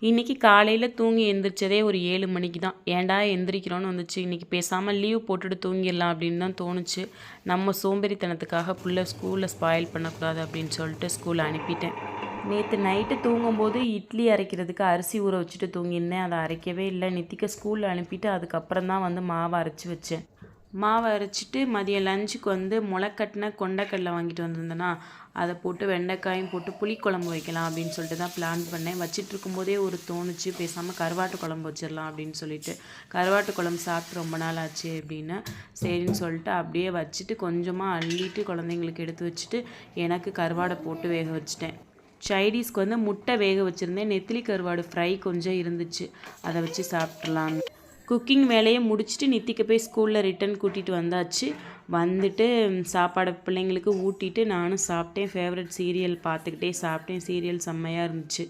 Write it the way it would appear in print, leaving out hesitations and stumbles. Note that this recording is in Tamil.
இன்றைக்கி காலையில் தூங்கி எந்திரிச்சதே ஒரு 7 மணிக்கு தான். ஏன்டா எந்திரிக்கிறோன்னு வந்துச்சு. இன்றைக்கி பேசாமல் லீவ் போட்டுட்டு தூங்கிடலாம் அப்படின்னு தான் தோணுச்சு. நம்ம சோம்பேறித்தனத்துக்காக புள்ள ஸ்கூலில் ஸ்பாயில் பண்ணக்கூடாது அப்படின்னு சொல்லிட்டு ஸ்கூலில் அனுப்பிட்டேன். நேற்று நைட்டு தூங்கும்போது இட்லி அரைக்கிறதுக்கு அரிசி ஊற வச்சுட்டு தூங்கியிருந்தேன். அதை அரைக்கவே இல்லை. நித்திக்க ஸ்கூலில் அனுப்பிட்டு அதுக்கப்புறம் தான் வந்து மாவை அரைச்சி வச்சேன். மாவை அரைச்சிட்டு மதியம் லஞ்சுக்கு வந்து முளைக்கட்டின கொண்டைக்கடலை வாங்கிட்டு வந்திருந்தேன்னா அதை போட்டு வெண்டைக்காயும் போட்டு புளிக்குழம்பு வைக்கலாம் அப்படின்னு சொல்லிட்டு தான் பிளான் பண்ணேன். வச்சிட்டு இருக்கும்போதே ஒரு தோணுச்சு பேசாமல் கருவாட்டு குழம்பு வச்சிடலாம் அப்படின்னு சொல்லிட்டு. கருவாட்டு குழம்பு சாப்பிட்டு ரொம்ப நாள் ஆச்சு அப்படின்னு சரின்னு சொல்லிட்டு அப்படியே வச்சுட்டு கொஞ்சமாக அள்ளிட்டு குழந்தைங்களுக்கு எடுத்து வச்சுட்டு எனக்கு கருவாடை போட்டு வேக வச்சுட்டேன். சைனீஸ்க்கு வந்து முட்டை வேக வச்சுருந்தேன். நெத்திலி கருவாடு ஃப்ரை கொஞ்சம் இருந்துச்சு, அதை வச்சு சாப்பிட்றலாம். குக்கிங் வேலையை முடிச்சுட்டு நித்திக்கு போய் ஸ்கூலில் ரிட்டன் கூட்டிகிட்டு வந்தாச்சு. வந்துட்டு சாப்பாடை பிள்ளைங்களுக்கு ஊட்டிட்டு நானும் சாப்பிட்டேன். ஃபேவரட் சீரியல் பார்த்துக்கிட்டே சாப்பிட்டேன். சீரியல் செம்மையாக இருந்துச்சு.